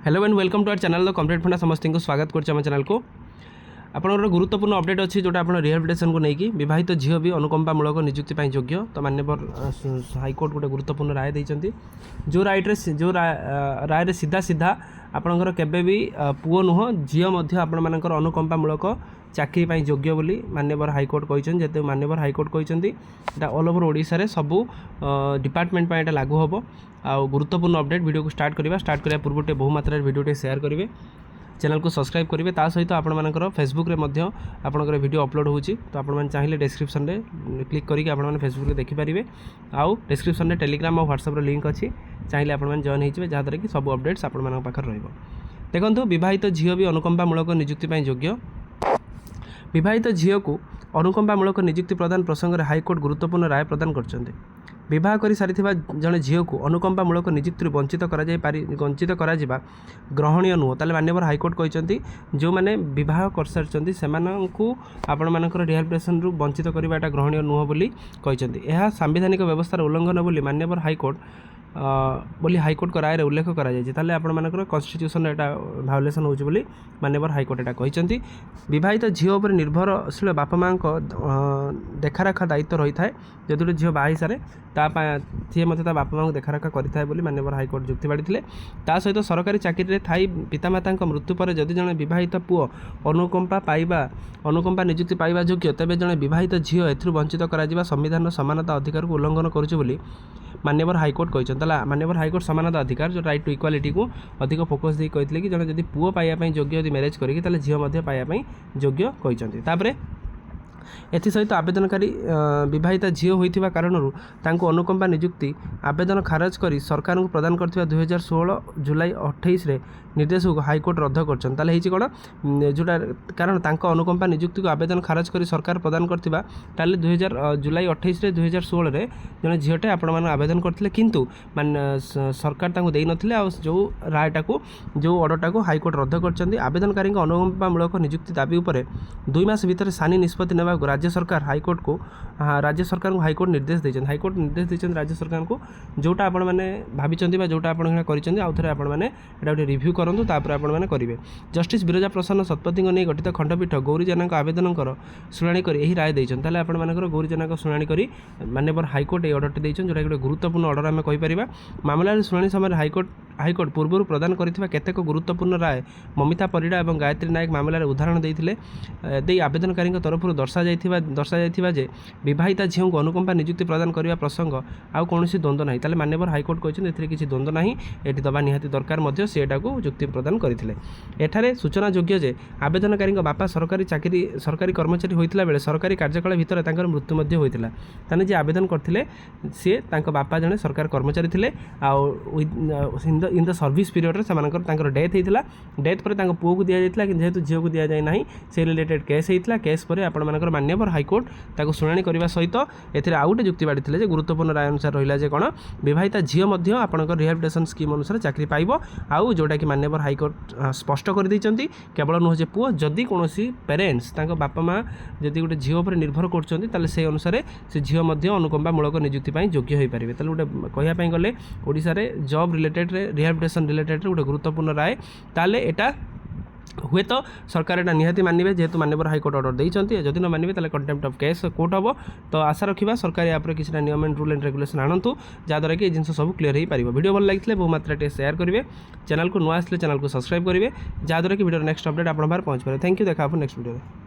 Hello and welcome to our channel the complete Funda समस्त को स्वागत कर चैनल को आपंकर गुरुत्वपूर्ण अपडेट अच्छी जोटा आप रिहेबिलिटेशन को लेकिन बहित झील भी अनुकंपामूलक नियुक्ति योग्य तो माननीय हाइकोर्ट गोटे गुरुत्वपूर्ण राय देते जो जो राय सीधा सीधा आपणकर केबे भी पुओ नुह झील आपण मानकर अनुकंपामूलक चाकरी योग्य बोली माननीय हाइकोर्ट कहते जेते माननीय हाइकोर्ट कहते ऑल ओवर ओडिशा रे सबू डिपार्टमेंट पर लागू हम आ गुरुत्वपूर्ण अपडेट वीडियो को स्टार्ट करने पूर्व बहुमात्रा वीडियो शेयर करेंगे चैनल को सब्सक्राइब करेंगे ता सहित आपर फेसबुक रे आपंकर वीडियो अपलोड होची तो आपण चाहिए डिस्क्रिप्शन में क्लिक करके आप फेसबुक रे देखिपारे आउ डिस्क्रिप्शन में टेलीग्राम और व्हाट्सएप लिंक अच्छी चाहिए आप जॉइन हो जहाँद्वारा कि सब अपडेट्स आपण पाखे देखो बहित झील भी अनुकंपामूलक नियुक्ति योग्य विवाहित झील को अनुकंपामूलक नियुक्ति प्रदान प्रसंग में हाइकोर्ट गुरुत्वपूर्ण राय प्रदान करछन्ते विवाह कर सारी जड़े झील को अनुकंपामूलक नियुक्ति वंचित करा ग्रहणीय नुह ताले माननीय हाइकोर्ट कहते जो मैंने विवाह कर सारी से आपण मानकर रिहेबिलिटेशन रु वंचित करवाटा ग्रहणीय नुह बोली कहते यह सांविधानिक व्यवस्थार उल्लंघन बोली माननीय हाइकोर्ट बोली हाइकोर्ट राय रे उल्लेख कराई आपंकर कन्स्टिट्यूशन एटा भायोलेसन होची बोली माननीय हाइकोर्ट एटा कहते विवाहित झील पर निर्भरशील बापा माँ देखारेखा दायित्व रही है जदि गोटे झील बाहा सारे सी मत बापा माँ देखारेखा करें बोली माननीय हाइकोर्ट जुक्ति बाढ़ी सहित सरकारी चाकरी थी पितामाता मृत्यु पर जदि जड़े बहित पुओ अनुकंपा नियुक्ति पाइबा योग्य तेज जड़े बहित झील एथुर वंचित करा संविधान समानता अधिकार को उल्लंघन करुच्ची माननीय हाइकोर्ट कहते माननीय हाइकोर्ट समानता अधिकार जो राइट टू इक्वालिटी को अधिक फोकस दी कहते कि जड़े जब पुओ पाइबा योग्य यदि मैरेज करेंगे झील पाइबा योग्य कहते एसहित आवेदनकारी विवाहित झील होता कारण अनुकंपा नियुक्ति आवेदन खारज कर सरकार को प्रदान कर 2016 जुलाई 28 निर्देश को हाइकोर्ट रद्द कर कौन जोटा कारण अनुकंपा नियुक्ति को आवेदन खारज कर सरकार प्रदान करथिबा 2000 जुलाई 28 2016 जड़े झीलटे आपण मैंने आवेदन करते किंतु सरकार दे नथिले जो रायटा को जो ऑर्डरटा को हाइकोर्ट रद्द कर आवेदनकारी अनुकंपामूलक नियुक्ति दाबी उपर 2 मास भीतर सानी निष्पत्ति नेबा राज्य सरकार हाइकोर्ट को हाइकोर्ट निर्देश देते हाइकोर्ट निर्देश देते राज्य सरकार को जोटा आपण मैंने भावी जोटा आउ थे आपने गोटे रिव्यू करूँ तापर आपने करेंगे जस्टिस बिरजा प्रसन्न शतपथी नहीं गठित खंडपीठ गौरी जेना आवेदन शुणाणी कर राय देते आपर गौरी जेना शुणाणी कर माननीय हाइकोर्ट ये ऑर्डर देते जोटा गोटे गुरुत्वपूर्ण ऑर्डर आम कहीपर मामलार शुणाणी समय हाइकोर्ट पूर्व प्रदान कर केतेक गुरुत्वपूर्ण राय ममिता परिड़ा और गायत्री नायक मामलार उदाहरण देते आवेदनकारी तरफ दर्शा जे विवाहिता झील को अनुकंपा नियुक्ति प्रदान करने प्रसंग आउ कौन द्वंद्व ना ताले माननीय हाइकोर्ट कहते किसी द्वंद्व ना ये दबा निहाती दरकार से जुक्ति प्रदान करते एठारे सूचना योग्य जे आवेदनकारी बापा सरकारी कर्मचारी होता बेले सरकारी कार्यकाल भितर मृत्यु होता ताने जे आवेदन करते सी बापा जड़े सरकार कर्मचारी थे इन द सर्विस पीरियड से डेथ होता डेथ पर पुओ को दि जाता जेहेतु झील को दि जाए ना से रिलेटेड केस होता केस पर आपर माननीय हाइकोर्ट ताको शुणाणी करने सहित आउ गोटे जुक्ति बाढ़ी गुरुत्वपूर्ण राय अनुसार रहा कौन विवाहिता झील आपंकर रिहेबिलिटेशन स्कीम अनुसार चाकरी पाइब आउ जोटा कि माननीय हाइकोर्ट स्पष्ट कर देते केवल नुह जे पुओ जदि कौन पेरेन्ट्स बापा माँ जदि गोटे झील पर निर्भर कर से अनुसार से झील अनुकंपामूलक नियुक्ति योग्य हो पारे गोटे कहवाई गले ओडिशा रे जॉब रिलेटेड रिहेबिलिटेशन रिलेटेड गोटे गुरुत्वपूर्ण राय ताले एटा हुए तो सरकार एटा निहाती मानवे जेहेतु माननीय हाइकोर्ट ऑर्डर देते जदि न मानवे ताले कंटेम्प्ट ऑफ केस कोर्ट हम तो आशा रखा सरकार या किसी नियम एंड रूल एंड रेगुलेशन आणतु जहाँद्वारा कि जिन सब क्लीयर हो पार वीडियो भल लगे बहुमात्रा शेयर करेंगे चैनल को नुआ आसले चैनल को सब्सक्राइब करेंगे जहाँद्वारा कि वीडियो नेक्स्ट अपडेट आप पहुँच पाए थैंक यू देखा नेक्स्ट वीडियो।